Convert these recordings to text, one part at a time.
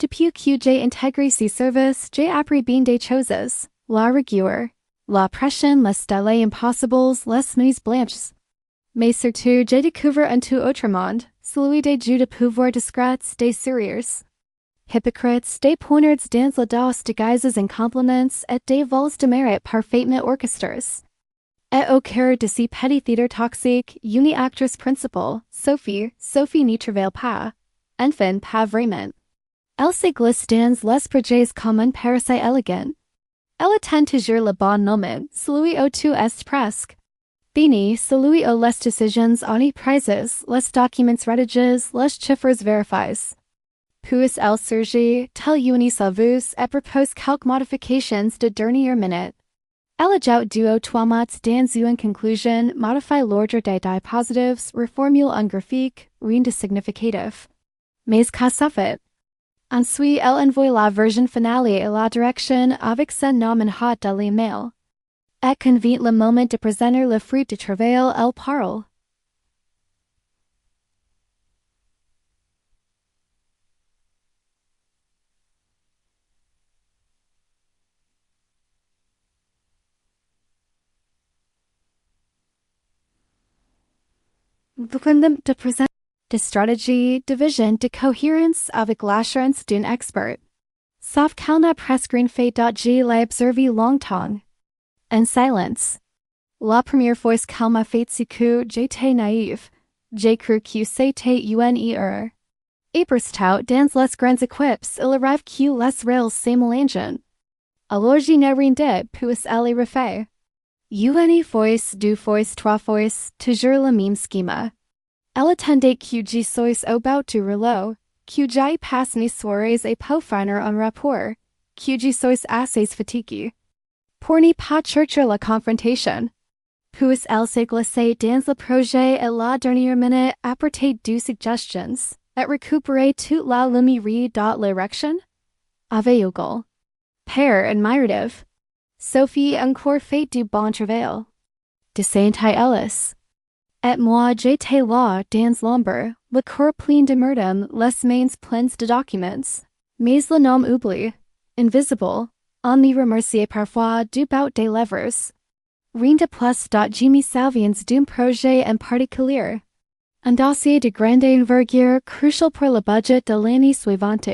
Depuis que j'ai intégré ce service, j'ai appris bien des choses. La rigueur, la pression, les délais impossibles, les nuits blanches. Mais surtout, j'ai découvert un tout autre monde, celui des jeux de pouvoir discrets, des sourires hypocrites, des poignards dans la dos déguises en compliments, et des vols de mérite parfaitement orchestrés. Et au cœur de ces petits theatre toxiques, une actrice principale, Sophie n'y travaille pas. Enfin, pas vraiment. Elle se glisse dans les projets comme un parasite élégant. Elle attend toujours le bon moment, celui où tout est presque fini, celui où les décisions ont été prises, les documents rédigés, les chiffres vérifiés. Puis elle surgit, telle une sauveuse, et propose quelques modifications de dernière minute. Elle ajoute deux ou trois mots dans une conclusion, modifie l'ordre des diapositives, reformule un graphique, rien de significatif. Mais qu'est-ce fait? Ensuite, elle envoie la version finale à la direction avec son nom en haut de l'email. Et quand vient le moment de présenter le fruit du travail, elle parle. De présenter de stratégie, de vision, de cohérence avec l'assurance d'un expert. Sauf qu'elle n'a presque rien fait j'ai l'ai observé longtemps. En silence. La première fois qu'elle m'a fait ce coup, j'étais naïve. J'ai cru que c'était une erreur. Et bientôt, dans les grandes équipes, il arrive que les rôles se mélangent. Alors je n'ai rien dit, puis elle refait. Une fois, deux fois, trois fois, toujours le même schéma. Elle attendait que je sois au bout du rouleau, que j'aille passe mes soirées et peaufiner un rapport, que je sois assez fatigué pour ne pas chercher la confrontation. Puis elle s'est glissée dans le projet et la dernière minute apporté deux suggestions, et récupéré toute la lumière de l'érection. Aveugle. Père admiratif. Sophie encore fait du bon travail. De Saint-Ellis. Et moi j'étais là dans l'ombre, le corps plein de merdum, les mains pleines de documents. Mais le nom oublie. Invisible. On me remerciait parfois du bout des lèvres. Rien de plus je me souviens d'un projet en particulier. Un dossier de grande envergure crucial pour le budget de l'année suivante.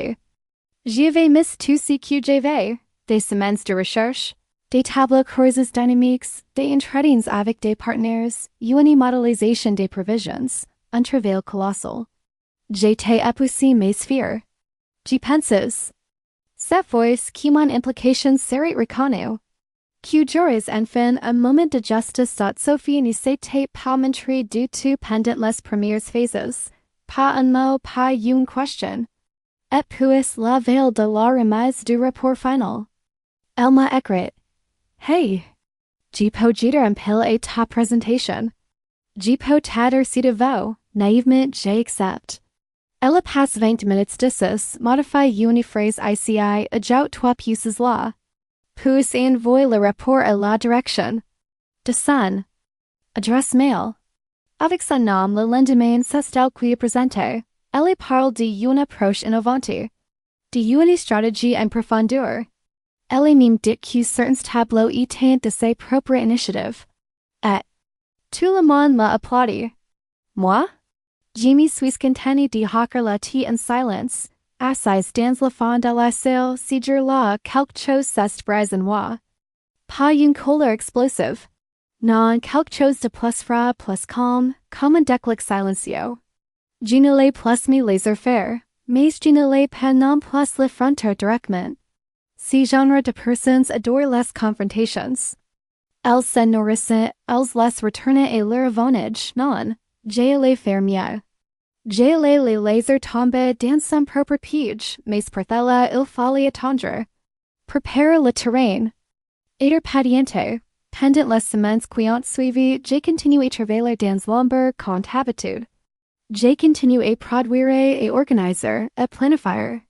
J'y avais mis tout ce que j'avais, des semaines de recherche, des tableaux courses dynamiques, des entretiens avec des partenaires, une modélisation des provisions, un travail colossal. J'étais épuisé mes sphères. J'y pensais. Cette fois, que mon implication serait reconnue. Que j'aurais enfin un moment de justice dont Sophie ne s'était pas montrée du tout pendant les premières phases. Pas un mot, pas une question. Et puis la veille de la remise du rapport final. Elle m'a écrit. Hey! Je peux dire un peu à ta présentation. Je peux t'aider si tu veux, naïvement j'accepte. Elle passe 20 minutes dessus, modifie une phrase ici, ajoute trois puces là. Puis envoie le rapport à la direction. De son. Adresse mail. Avec son nom le lendemain c'est elle qui est présentée. Elle parle d'une approche innovante. D'une stratégie en profondeur. Elle même dit que certains tableaux étaient de ses propres initiatives. Et tout le monde m'a applaudi. Moi? Je me suis contenu de hoquer la tête en silence. Assise dans le fond de la salle, si jour-là quelque chose s'est brisé en moi. Pas une colère explosive. Non, quelque chose de plus froid, plus calme, comme un déclic silencieux. Je ne l'ai plus me laisser faire, mais je ne l'ai pas non plus l'affronter directement. Ce genre de personnes adore les confrontations. Elles se nourrissent, elles laissent retourner à leur avantage, non, j'allais faire mieux. J'allais les laser tomber dans son propre piège, mais pour cela il fallait attendre. Préparer le terrain. Être patiente. Pendant les semaines qui ont suivi, j'ai continué à travailler dans l'ombre con habitude. J'ai continué à produire et organiser, et planifier.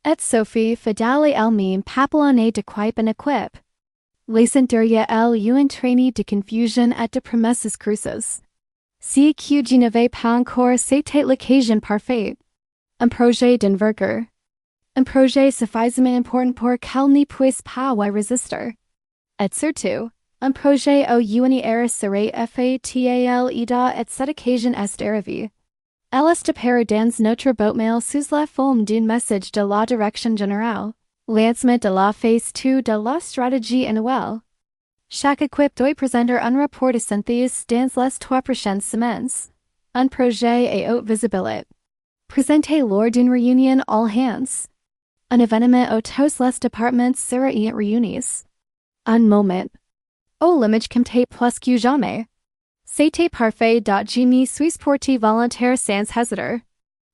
Et Sophie, fidèle elle-même, papillonnait de quip en équipe. Laissant derrière elle une traînée de confusion et de promesses creuses. Si que je n'avais pas encore c'était l'occasion parfaite. Un projet d'envergure. Un projet suffisamment important pour qu'elle n'y puisse pas y résister. Et surtout, un projet au unitaire serait fatal ida et cette occasion est arrivée. Elle est apparue dans notre boîte mail sous la forme d'un message de la direction générale. Lancement de la phase 2 de la stratégie annuelle. Chaque équipe doit présenter un rapport de synthèse dans les 3 prochaines semaines. Un projet à haute visibilité. Présenté lors d'une réunion all hands. Un événement où tous les départements seraient réunis. Un moment. Oh l'image comptait plus que jamais. C'était parfait. Je me suis porté volontaire sans hésiter.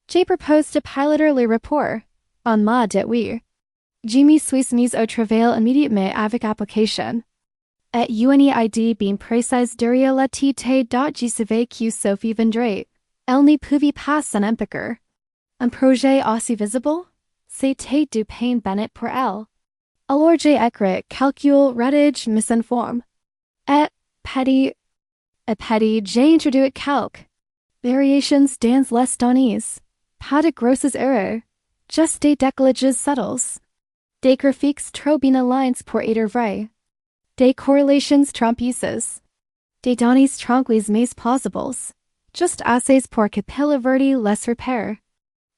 J'ai proposé de piloter le rapport. On m'a dit oui. Je me suis mise au travail immédiatement avec application. Et UNID bien précise derrière la tête. Je savais que Sophie vendrait. Elle ne pouvait pas s'en empêcher. Un projet aussi visible? C'était du pain bénit pour elle. Alors j'ai écrit calcul, rédige, misinforme. Et petit, j'ai introduit calque. Variations dans les données. Pas de grosses erreurs. Just des décalages subtils. Des graphiques trop bien alignés pour être vrais. Des correlations trompeuses. Des données tranquilles mais plausibles. Just assez pour capillarity les repères.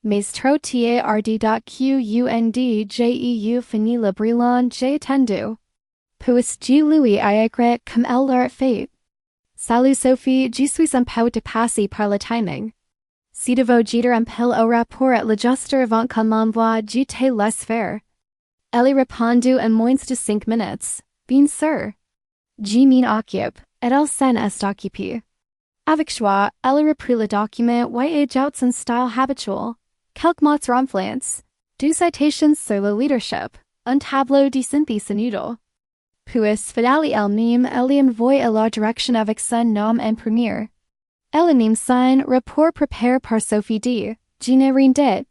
Mais trop tard.qundjeu fini le brillant j'ai attendu. Puis j'ai lui à écrire comme elle l'aurait fait. Salut Sophie, je suis un peu dépassé par le timing. Si de vous jeter un peu au rapport à l'adjuster avant qu'on m'envoie, je te laisse faire. Elle répondu en moins de 5 minutes. Bien sûr. Je m'en occupe, et elle s'en est occupée. Avec joie, elle reprit le document et out son style habituel. Quelques mots renflants. 2 citations sur le leadership. Un tableau de synthèse noodle. Puis, fidèle elle-même, elle envoie à la direction avec son nom en première. Elle anime son rapport préparé par Sophie D. Je ne rien dit.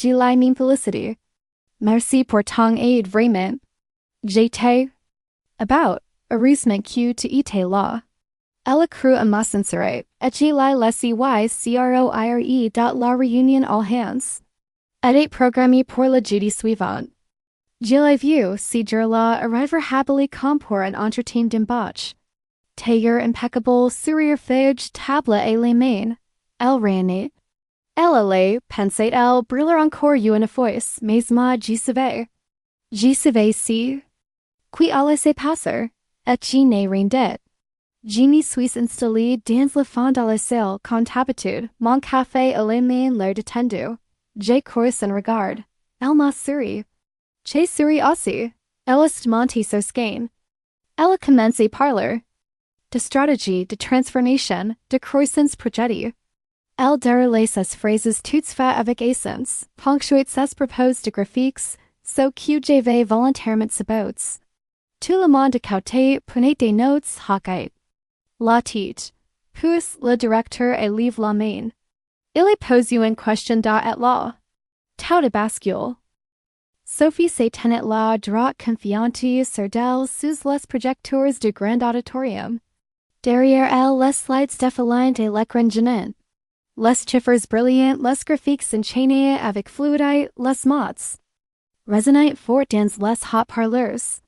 Je la même félicité. Merci pour ton aide vraiment. J'étais about heureusement que tu étais là. Elle a cru à ma sincérité, et je l'ai laissé croire dans la réunion all hands. Elle est programmée pour le jeudi suivant. Je l'ai vu ce jour-là arriver habilement comme pour un entretien d'embauche. Tailleur impeccable, sourire feuille, table et les mains. Elle réunit. Elle allait, pensait-elle, brûler encore une fois, mais moi je savais. Je savais si. Qui allait se passer, et je n'ai rien dit. Je me suis installée dans le fond de la salle quand d'habitude, mon café à la main l'air détendu. J'ai couru son regard. Elle m'a souri. J'ai souri aussi. Elle est montée sur scène. Elle a commencé parler. De stratégie, de transformation, de croissance projetée. Elle déroulait ses phrases toutes faites avec essence, ponctuait ses propos de graphiques, so que j'avais volontairement sabots. Tout le monde de côté prenait des notes hawkite. La tête. Puis le directeur élève la main. Il pose une question et là. Tout de bascule. Sophie se tenait là droit confiante sur d'elle sous les projecteurs du grand auditorium. Derrière elle les slides défilant et l'écran géant. Les chiffres brillants, les graphiques enchaînés avec fluidité, les mots. Résonnant fort dans les haut-parleurs.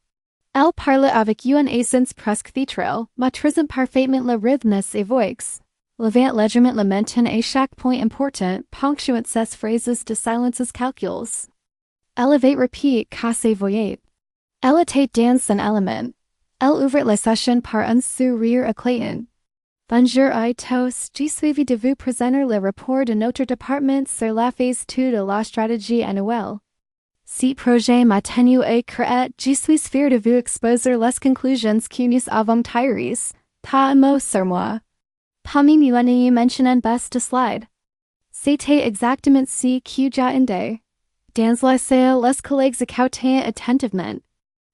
Elle parle avec une essence presque théâtrale, maîtrisant parfaitement le rythme et voix. Levant légèrement le menton à chaque point important, ponctuant ses phrases de silences calculs. Elle avait repris casse voyait. Elle était dans son élément. Elle ouvrit la session par un sourire éclatant. Bonjour à tous, j'ai suivi de vous présenter le rapport de notre département sur la phase 2 de la stratégie annuelle. Ce projet m'a tenu à cœur, je suis fier de vous exposer les conclusions que nous avons tirées. Pas un mot sur moi. Parmi nous on y mentionne un best de slide. C'était exactement ce que j'ai indé. Dans la salle, les collègues écoutaient attentivement.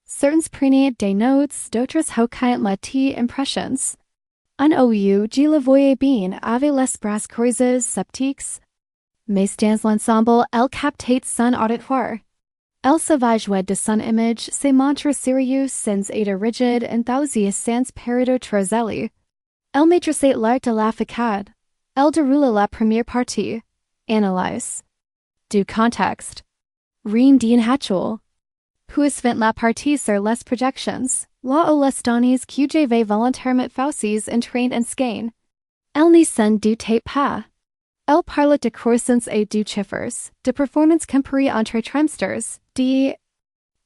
Certains prenaient des notes, d'autres hoquaient la tête impressions. Un OU, je le voyais bien, avec les bras croisés, sceptiques. Mais dans l'ensemble, elle captait son auditoire. Elle savait jouer de son image, se montre sérieux sans être rigide, enthusiaste sans paraître trop zélé. Elle maîtrisait l'art de la facade. Elle déroula la première partie. Analyse. Du contexte. Rien d'inhabituel. Puis vint la partie sur les projections, la ou les données que j'avais volontairement faussées entraînent en skein. Elle n'y s'en doutait pas. Elle parlait de croissance et de chiffres, de performance comparée entre trimesters, de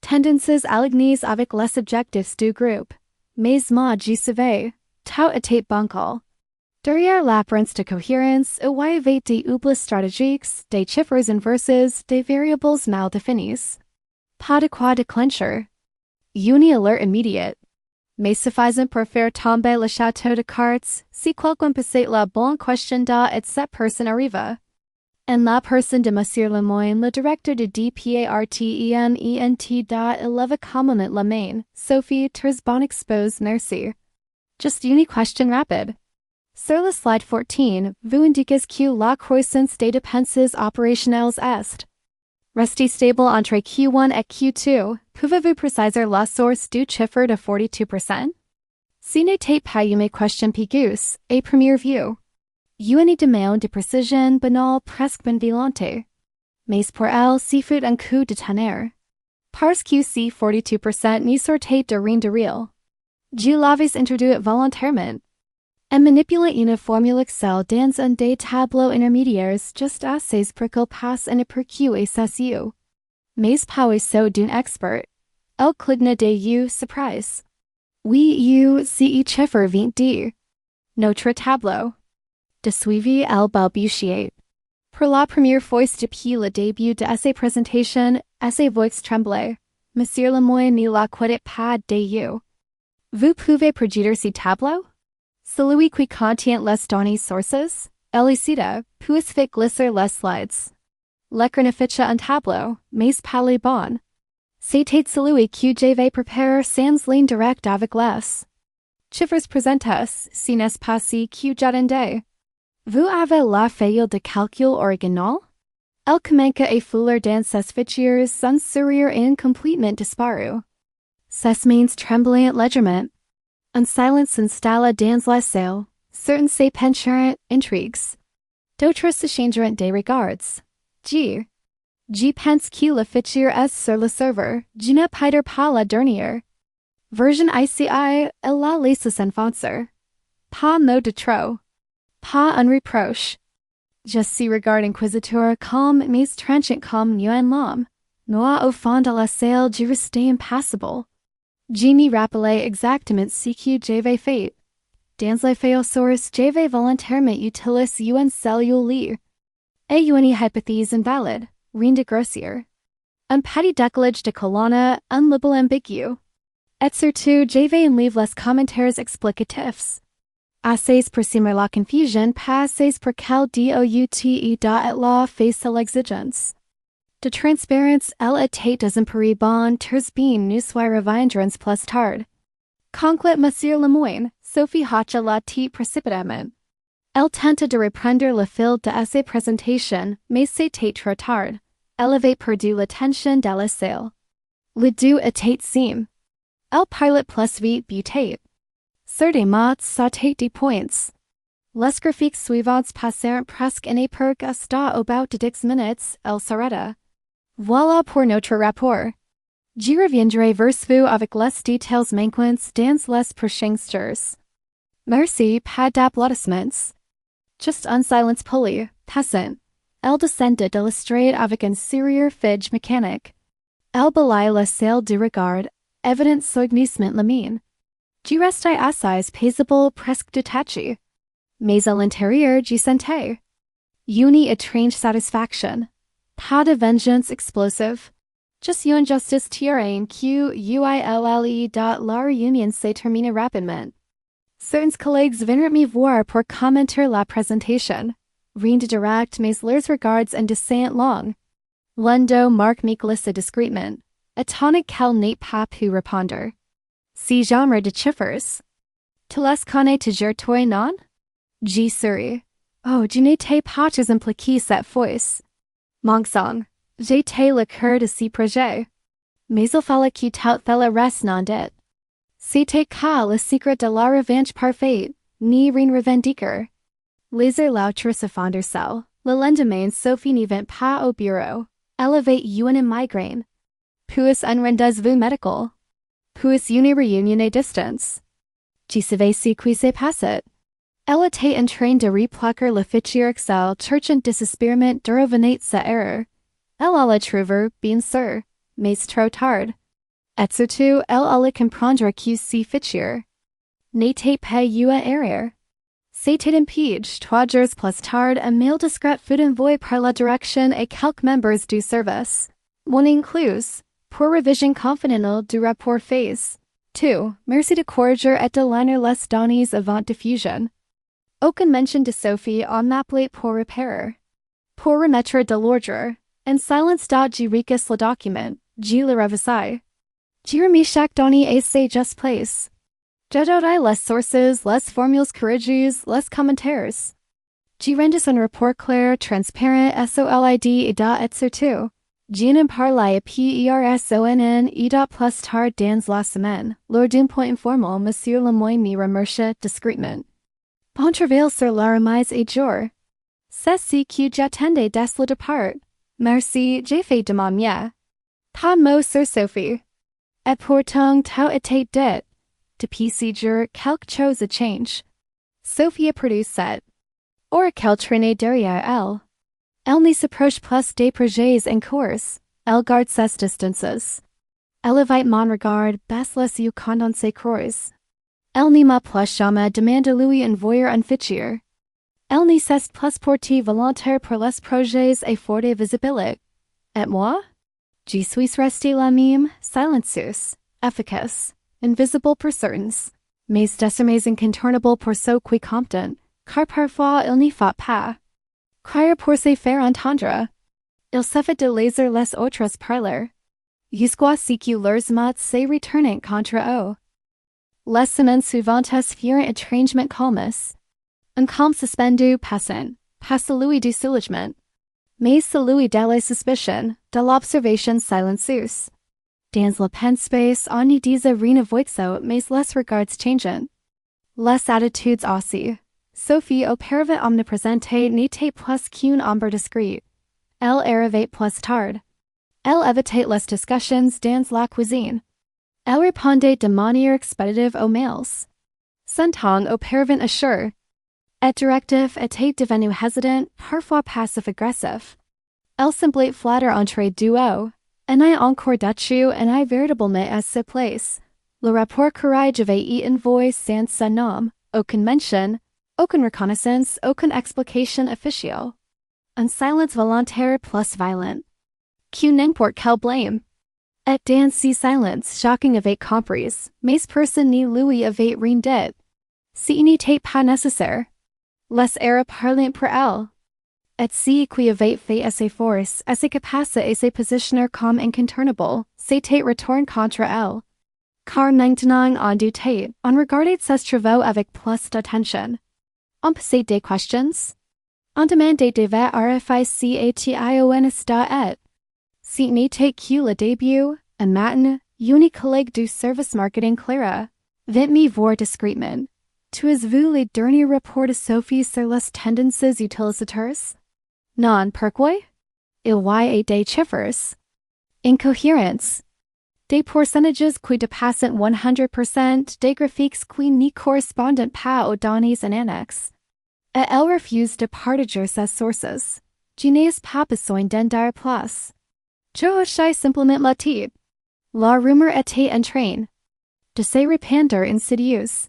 tendances alignées avec les objectifs du groupe. Mais moi j'y savais, tout était bancal. Derrière l'apparence de cohérence, il y avait des oublis stratégiques, des chiffres inverses, des variables mal définis. Pas de quoi déclencher. Une alerte immédiate. Mais suffisant pour faire tomber le château de cartes, si quelqu'un posait la bonne question et cette personne arriva. En la personne de Monsieur Lemoyne, le directeur de DPARTENENT il leva communément la main. Sophie, très bon expose, merci. Just une question rapide. Sur le slide 14, vous indiquez que la croissance des dépenses opérationnelles est restée stable entre Q1 et Q2. Pouvez-vous préciser la source du chiffre de 42%? Ce n'était pas une question piqueuse, à première vue. Une demande de précision banale presque bienveillante. Mais pour elle, ce fut un coup de tonnerre. Parce que ce 42% n'y sortait de rien de réel. Je l'avais introduit volontairement. En manipulant une formule Excel dans un des tableaux intermédiaires just assez pour qu'il passe en aperçu et s'assieu. Mais pas so d'un expert. Elle cligna de yeux surprise. Oui, ce chiffre vient de notre tableau. De suivi, elle balbutiait. Pour la première fois depuis le début de cette présentation, ses voix tremblaient. Monsieur Lemoyne ne la quittait pas de yeux. Vous pouvez produire ce tableau? Celui qui contient les données sources? Elle cita, puis fait glisser les slides. L'écran affiche un tableau, mais pas les bon. C'était celui que j'avais préparé sans ligne directe avec les chiffres présentés, si n'est pas si que j'attendais. Vous avez la feuille de calcul original? Elle commença à fouiller dans ses fichiers sans sourire et complètement disparu. Ses mains tremblaient légèrement. Un silence s'installa dans la salle. Certains se penchèrent, intrigues. D'autres se changèrent des regards. Je pense que le fichier est sur le serveur. Je ne peux pas la dernière version ICI, elle la laisse s'enfoncer. Pas mot de trop. Pas un reproche. Je suis regard inquisiteur calme mais tranchant comme un l'homme. Moi au fond de la salle je restais impassible. Je me rappelais exactement ce que j'avais fait. Dans les faits sources j'avais volontairement utilisé une cellule lire. Et une hypothèse invalide, rien de grossier. Un petit décalage de colonne, un label ambigu. Et surtout j'avais enlevé les commentaires explicatifs. Assez pour semer la confusion, pas assez pour qu'elle doute la face l'exigence. De transparence, elle était désemparée bon bien nous soit reviendrons plus tard. Conclut Monsieur Lemoyne, Sophie hocha la tête précipitamment. Elle tenta de reprendre le fil de ses présentations, mais c'était trop tard. Elle avait perdu l'attention de la salle. Le deux était sim. Elle parlait plus vite butait. Certainement, c'était des points. Les graphiques suivants passèrent presque en époque à about de 10 minutes, elle s'arrêta. Voilà pour notre rapport. Je reviendrai vers vous avec les détails manquants dans les prochains jours. Merci, pas d'applaudissements. Just un silence poli, passant. Elle descendit de l'estrade avec un sourire fidge mécanique. Elle balayait la salle du regard, évident soigneusement la mine. Je restais assise paisible, presque détaché. Mais à l'intérieur, je sentais une étrange satisfaction. Pas de vengeance explosive. Just une justice tyranne la réunion se termine rapidement. Certains collègues vinrent me voir pour commenter la présentation. Rien de direct, mais leurs regards en descente long. L'un d'eux marque me glissa discrètement, étonné qu'elle n'ait pas pu répondre. Si genre de chiffres. Tu les connais toujours toi, non? Je souris. Oh, je n'étais pas très impliqué cette fois. Mon sang, j'étais le cœur de ce projet. Mais il fallait que tout le reste n'en dit. C'était qu'à le secret de la revanche parfaite, ni rien revendiquer. Les heures l'autre se fondèrent. Le lendemain, Sophie n'y vint pas au bureau. Elevate UN in migraine. Puis unrendez-vous médical. Puis une réunion à distance. Qui savez si qui se passe? Elle était en train de replaquer le fichier Excel cherchant désespérément de revenir sa erreur. Elle allait trouver, bien sûr, mais trop tard. Et surtout, elle allait comprendre que ce fichier n'était pas une erreur. C'était un page 3 jours plus tard, un mail discret fut envoyé par la direction à quelques membres du service. One inclus, pour révision confidentielle du rapport phase. 2. Merci de corriger et de liner les données avant diffusion. Aucune mention de Sophie en appelé pour repérer. Pour remettre de l'ordre, en silence j'ai recus le document, j'ai le révisé. J'ai remis chaque donnée à sa just place. J'ai donné les sources, les formules corrigées, les commentaires. J'ai rendu un rapport clair, transparent, solid et surtout. J'ai en parlé à personne et plus tard dans la semaine, lors d'un point informel, Monsieur Lemoyne me remercia discrètement. Bon travail sur la remise à jour. C'est ce que j'attendais dès le départ. Merci, j'ai fait de mon mieux. Pas de mots sur Sophie. Et pourtant, tout était dit. Depuis ce jour, quelque chose a changé. Sophie a produit cette. Or qu'elle traînait derrière elle. Elle ne s'approche plus des projets en cours. Elle garde ses distances. Elle évite mon regard, baisse les yeux dans ses cours. Elle ne m'a plus jamais demandé lui envoyer un fichier. Elle ne s'est plus portée volontaire pour les projets à forte visibilité. Et moi? Je suis restée la même, silencieuse, efficace, invisible pour certains, mais désormais incontournable pour ceux qui comptent, car parfois il n'y faut pas. Crier pour se faire entendre. Il suffit de laisser les autres parler. Jusqu'à ce que leurs mots se retournent contre eux. Les semaines suivantes furent étrangement calmes. Un calme suspendu passant, pas celui du soulagement, mais celui de la suspicion, de l'observation silencieuse. Dans le pen-space, on ne disait rien avoixo, mais les regards changeant. Les attitudes aussi. Sophie auparavant omniprésente n'était plus qu'une ombre discrète. Elle arrivait plus tard. Elle évitait les discussions dans la cuisine. Elle répondait de manière expéditive aux mails. Son ton auparavant assuré et directif était devenu hésitant, parfois passif-agressif. Elle semblait flatter entre deux, et n'a encore déchu et n'a véritablement à sa place. Le rapport courage avait été envoyé sans son nom, aucune mention, aucune reconnaissance, aucune explication officielle. Un silence volontaire plus violent. Que n'importe quel blâme. Et dans ce silence shocking avait compris, mais personne ne lui avait rien dit. Ce n'était pas nécessaire. Les era parlant pour elle. Et ce qui avait fait assez force, assez capacité et se positionner comme incontournable, c'était retourné contre elle. Car maintenant on doutait, on regardait ses travaux avec plus d'attention. On posait des questions. On demandait de vérifier si ation et. Ce n'était que le début, un matin, une collègue du service marketing Clara vint me voir discrètement. Tu as vu les derniers rapports de Sophie sur les tendances utilisateurs? Non, pourquoi? Il y a des chiffres. Incohérence. Des pourcentages qui dépassent 100%, des graphiques qui ne correspondent pas aux données en annexe. Et elle refuse de partager ses sources. Je n'ai pas besoin d'en dire plus. Je hochai simplement la tête. La rumeur était en train de se répandre insidieuse.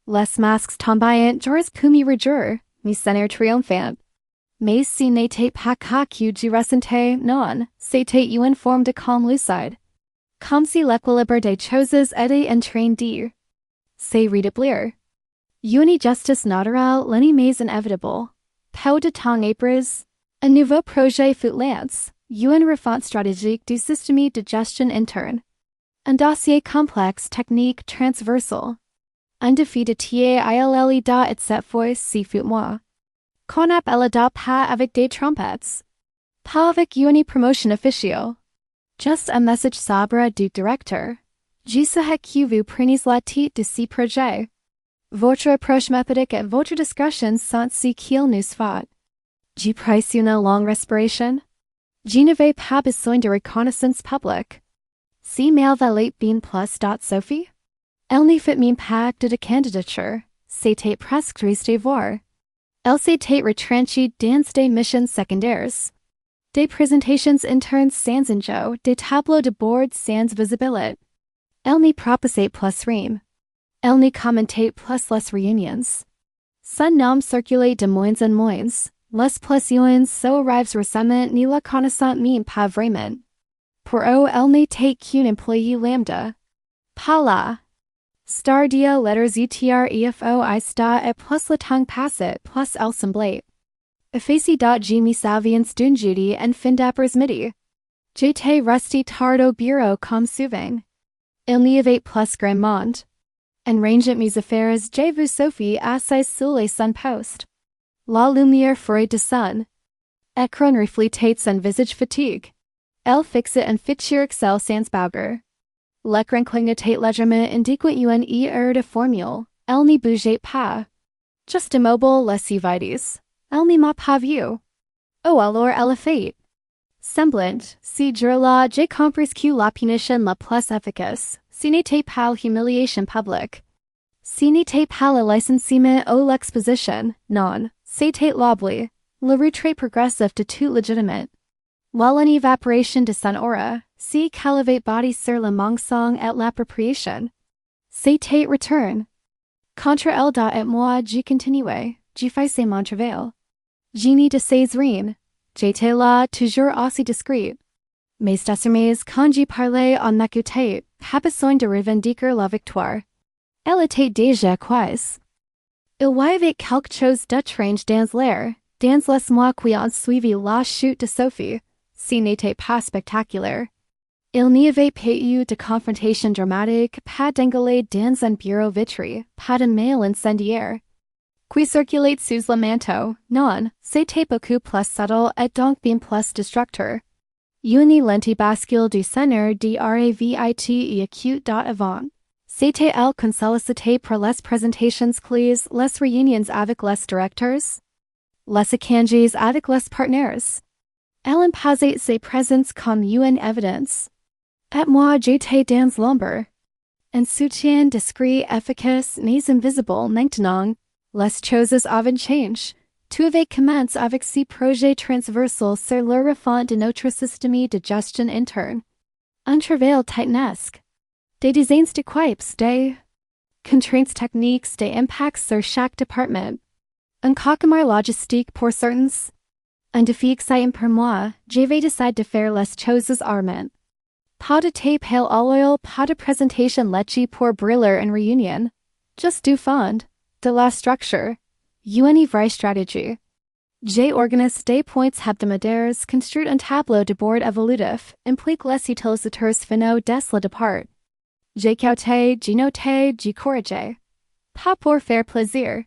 Les masques tombaient, j'aurais pu m'y réjouir, me sentir triomphant. Mais ce n'était pas que je ressentais, non, c'était une forme de calme lucide. Comme si l'équilibre des choses était en train de se rétablir. Une justice naturelle, l'ennemi inévitable. Peu de temps après, un nouveau projet fut lancé, une refonte stratégique du système de gestion interne. Un dossier complexe, technique, transversal. Un défi de tiers ILL et cette fois si fut moi. Qu'on appelle pas avec des trompettes. Pas avec une promotion officielle. Just un message sobre du directeur. Je sais que vous prenez la tête de ce projet. Votre approche méthodique et votre discussion sont ce qu'il nous faut. Je presse une longue respiration. Je ne vais pas besoin de reconnaissance publique. Si mail valait bien plus dot Sophie? Elle ne fit même pas de candidature, c'était presque triste voir. Elle s'était retranchée dans des missions secondaires. Des présentations internes sans enjeu, des tableaux de bord sans visibilité. Elle ne proposait plus rien. Elle ne commentait plus les réunions. Son nom circulait de moins en moins. Les pressions so arrives récemment ni la connaissant même pas vraiment. Pour eux, elle n'était qu'une employée lambda. Pas là. Stardia letters utrefo ista et plus le temps passé plus elle semblait. Effacy.g me saviens d'une jeudi en fin d'après-midi. J'étais resté tard au bureau comme souvent. Il n'y avait plus grand monde. En rangeant mes affaires, j'ai vu Sophie assise sur son poste. La lumière ferait de son. Écran reflétait son visage fatigue. Elle fixait un fichier Excel sans bouger. L'écran clignotait légèrement indiquant une erreur de formule. Elle n'y bougeait pas. Just immobile laissée vides. Elle ne m'a pas vu. Oh alors elle a fait. Semblant, si jour-là j'ai compris que la punition la plus efficace, ce n'était pas l'humiliation publique. Ce n'était pas le licenciement ou l'exposition, non, c'était l'oubli, le retrait progressif de tout légitimate. While une évaporation de son aura, si qu'elle avait bâti sur le mensonge et l'appropriation. C'était return. Contre elle et moi j'ai continué, j'ai fait mon travail. Je n'y sais rien. J'étais là toujours aussi discrète. Mais désormais quand j'ai parlé en m'écoutait, pas besoin de revendiquer la victoire. Elle était déjà acquise. Il y avait quelque chose d'étrange dans l'air, dans les mois qui ont suivi la chute de Sophie. Ce n'était pas spectaculaire. Il n'y avait pas eu de confrontation dramatique, pas d'engueulade dans un bureau vitré, pas de mail incendiaire. Qui circulait sous le manteau, non, c'était beaucoup plus subtle et donc bien plus destructeur. Une lente bascule du sonneur de ravit et acute avant. C'était elle qu'on sollicitait pour les présentations clés, les réunions avec les directeurs, les échanges avec les partenaires. Elle imposait ses présences comme une évidence. Et moi j'étais dans l'ombre. Un soutien discret, efficace, mais invisible maintenant. Les choses avaient changé. Tout avait commencé avec ces projets transversaux sur le refond de notre système de gestion interne. Un travail titanesque. Des dizaines de d'équipes, des contraintes techniques, des impacts sur chaque département. Un cauchemar logistique pour certains. Un défi excitant pour moi, j'avais décidé de faire les choses armement. Pas de tape pale à l'oil, pas de présentation letchie pour briller en réunion. Just du fond, de la structure. Une vraie stratégie. J'ai organisé des points hebdomadaires, construit un tableau de bord évolutif, implique les utilisateurs finaux dès le départ. J'ai coté, j'ai noté, j'ai corrigé. Pas pour faire plaisir.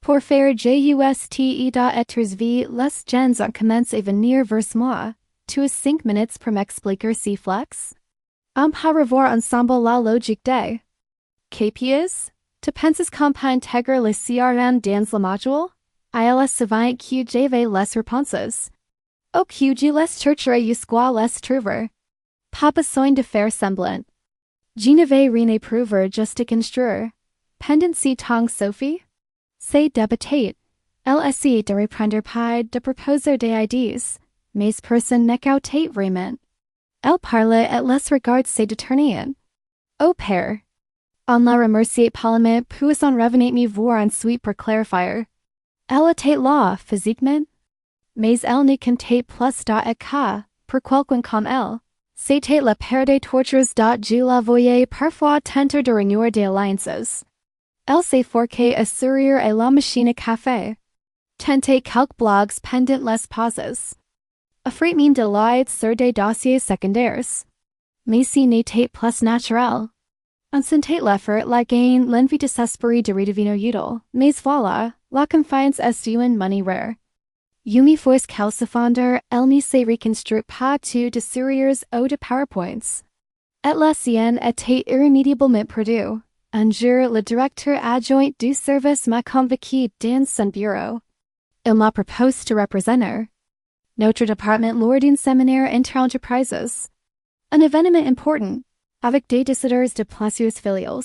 Pour faire juste être vu, les gens ont commencé à venir vers moi. Tu as 5 minutes pour m'expliquer si flex? On peut revoir ensemble la logique des KPIs? Tu penses qu'on peut intégrer le CRM dans le module? Il savait que j'avais les réponses. Au que je les chercherai jusqu'à les trouver. Pas besoin de faire semblant. Je ne vais rien éprouver juste à construire. Pendant si temps Sophie? C'est débatté. Elle essaie de reprendre pas de proposer des idées. Mais personne n'écoutait vraiment. Elle parlait et les regards se détournaient. Au père. On la remerciait poliment puis on revenait me voir ensuite pour clarifier. Elle était là, physiquement. Mais elle ne comptait plus et cas, pour quelqu'un comme elle. C'était la paire de tortures je la voyais parfois tenter de renouer des alliances. Elle s'efforçait à sourire à la machine à café. Tentait quelques blogs pendant les pauses. Offrait mine de l'aide sur des dossiers secondaires. Mais si n'était plus naturel. On sentait l'effort, la gain, l'envie désespérée de redevenir utile, mais voilà, la confiance est une money rare. Yumi force calcifonder, elle ne se reconstruit pas tout de sourires ou de PowerPoints. Et la sienne était irrémédiablement perdue. Un jour, le directeur adjoint du service m'a convoqué dans son bureau. Il m'a proposé de représenter. Notre département Lourdin Séminaire Inter-Entreprises. Un événement important, avec des décideurs de places filiales.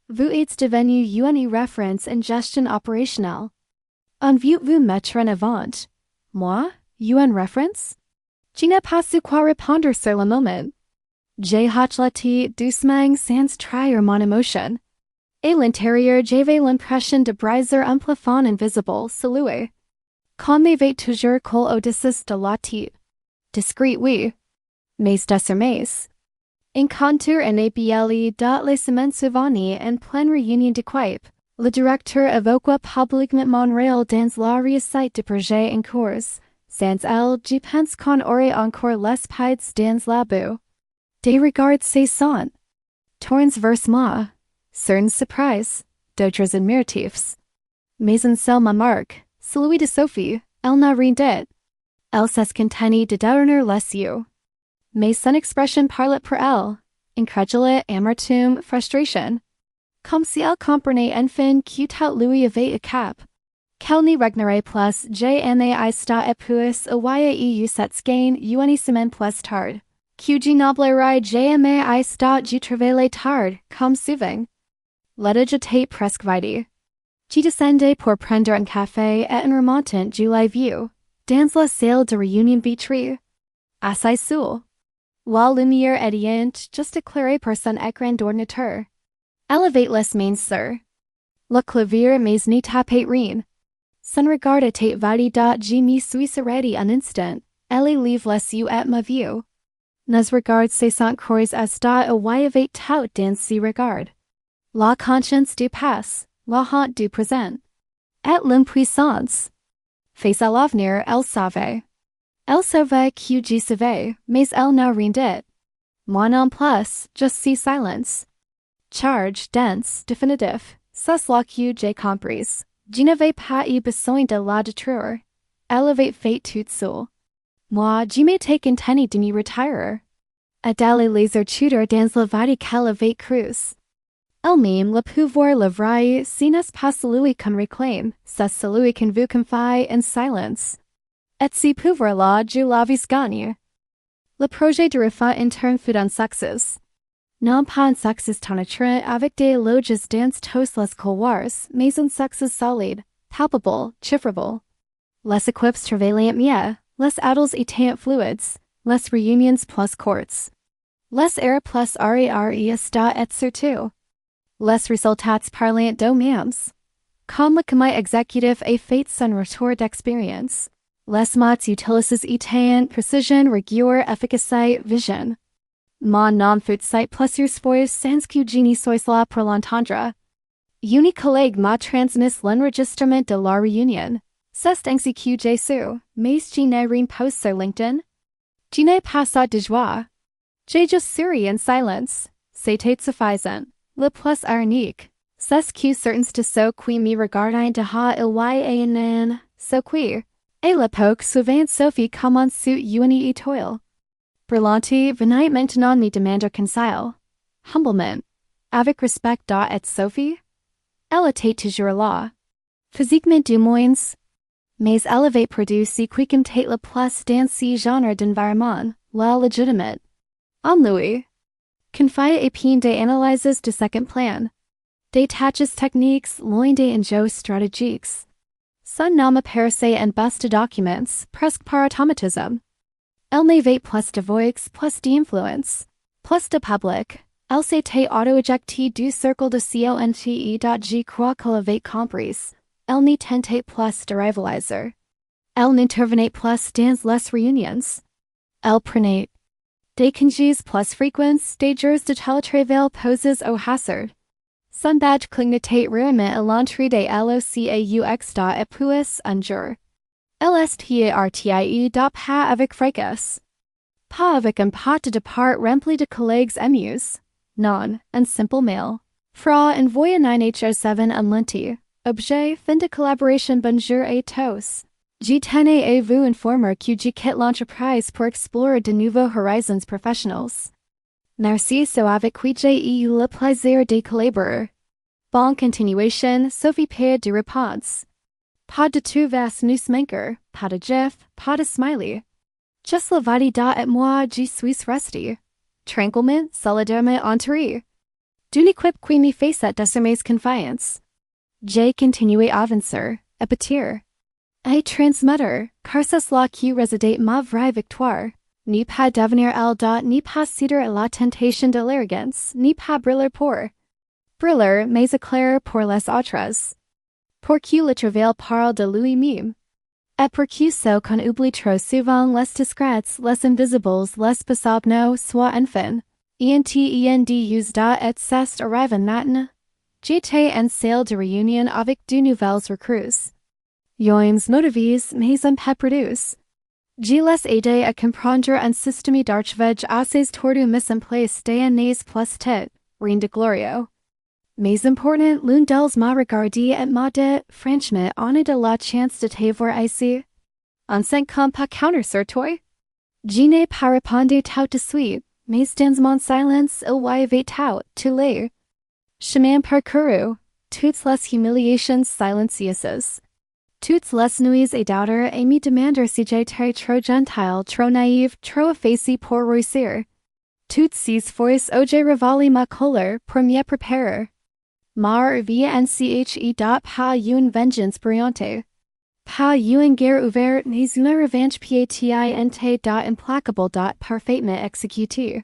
Vous êtes devenu une référence en gestion opérationnelle. En vous mettre en avant. Moi, une référence? Je n'ai pas su quoi répondre sur le moment. J'ai hâte doucement sans trahir mon émotion. Et l'intérieur j'avais l'impression de briser un plafond invisible celui. Qu'on m'avait toujours col au-dessus de la tête. Discret oui. Mais désormais. En contour en APL dans les semaines suivantes en pleine réunion d'équipe, le directeur évoqua publiquement Montréal dans la réussite du projet en cours. Sans elle, je pense qu'on aurait encore les pieds dans la boue. Des regards cessants. Tournes vers moi. Certaines surprises, d'autres admiratifs. Mais un seul me marque, celui de Sophie, elle n'a rien dit. Elle s'est contente de donner les yeux. Mais son expression parlait pour elle, incrédule, amertume, frustration. Comme si elle comprenait enfin que tout lui avait échappé. Qu'elle n'y regnerait plus jamais sta épuis eu cette gain une semaine plus tard. Que je n'oublierai jamais sta du travail tard, comme souvent. L'état j'étais presque vide. Je descendais pour prendre un café et en remontant je l'ai vu, dans la salle de réunion vitrée. Assez seul. La lumière éteinte juste éclairée par son écran d'ordinateur. Elle avait les mains sur le clavier mais n'y tapait rien. Son regard était vide je me suis arrêté un instant. Elle lève les yeux et m'a vu. Nos regards se sont croisés à avait tout dans ces regards. La conscience du passé, la honte du présent. Et l'impuissance. Face à l'avenir, elle savait. Elle savait que je savais, mais elle n'a rien dit. Moi non plus, just si silence. Charge, dense, définitif, c'est là que j'ai compris. Je n'avais pas eu besoin de la détruire. Elle avait fait tout seule. Moi, je m'étais contenu de me retirer. Et d'aller les étudier dans la vie qu'elle avait creuse. Elle-même le pouvoir le vrai, ce n'est pas celui qu'on réclame, c'est celui qu'on vous confie en silence. Et ce pouvoir-là, je l'avais gagné. Le projet de refaire interne fut un succès. Non pas un succès tonitruant avec des loges dans tous les couloirs, mais un succès solide, palpable, chiffrable. Les équipes travaillaient mieux, les adultes étaient fluides, les réunions plus courtes. Les heures plus esta et surtout. Les résultats parlent d'eux-mêmes. Comme le comité exécutif a fait son retour d'expérience. Les mots utilisés étaient précision, rigueur, efficacité, vision. Mon nom fut site plusieurs fois sans que je n'y sois là pour l'entendre. Uni collègue m'a transmis l'enregistrement de la réunion. C'est ainsi que j'ai su, mais je n'ai rien posté sur LinkedIn. Je n'ai pas ça de joie. J'ai juste souri en silence. C'était suffisant. Le plus ironique, c'est que certains de ceux qui me regardaient de ha il y a so queer. Et l'époque suivante Sophie commence une étoile. Brillante venait maintenant me demander conseil. Humblement. Avec respect et Sophie. Elle était toujours là. Physiquement du moins. Mais elle avait perdu ce qui comptait le plus dans ce genre d'environnement, la légitimate. En lui. Confié et peine des analyses de second plan. Des tâches techniques loin des enjeux stratégiques. Son nom apparaissait en bas de documents, presque par automatisme. Elle n'avait plus de voix, plus d'influence, plus de public. Elle s'était auto-éjectée du cercle de CONTE. Je crois qu'elle avait compris. Elle n'y tentait plus de rivaliser. Elle n'intervenait plus dans les réunions. Elle prenait des congés plus fréquents, des jours de télétravail posés au hasard. Son badge clignotait rarement à l'entrée des LOCAUX et puis un jour. LSTARTIE pas avec fracas. Pas avec un pas de départ rempli de collègues émus. Non, un simple mail. Fra envoyé 9H7 en lenti. Objet, fin de collaboration bonjour et tous. Je tenais à vous informer que je quitte l'entreprise pour explorer de nouveaux horizons professionnels. Merci avec qui j'ai eu le plaisir de collaborer. Bonne continuation, Sophie Père de réponse. Pas de tout vas nous manquer, pas de gif, pas de smiley. Just la vadi da et moi je suis resti. Tranquillement, solidarement enterré. D'uniquip qui me facet decimes confiance. J continue avancer, apetir. Et transmutter, car c'est là qui réside ma vraie victoire. Ni pas devenir elle dot ni pas céder à la tentation de l'arrogance, ni pas briller pour. Briller, mais éclairer pour les autres. Pour qui le travail parle de lui-même. Et pour qui so qu'on oublie trop souvent les discrets, les invisibles, les possibles soit enfin. Ent use da et c'est arrive matin. J'étais en salle de réunion avec deux nouvelles recrues. Yoims motives, mais un peu produce. Je les aide à comprendre un système d'archivage assez tordu mis en place d'années plus tête, rien de glorieux. Mais important, l'un d'elles m'a regardé et m'a dit, franchement, on a de la chance de te voir ici. On s'en compte pas counter sur toi? Je n'ai pas répondu tout de suite, mais dans mon silence, il y avait tout l'air. Chemin parcouru, toutes les humiliations silencieuses. Toutes les nuits et doubter et me demander si j'étais trop gentile, trop naïve, trop effacée pour réussir. Toutes ces fois où j'ai révélé ma colère pour m'y préparer. Mar vnche dot pas une vengeance brillante. Pas une guerre ouverte mais une revanche piétiente dot implacable dot parfaitement exécutée.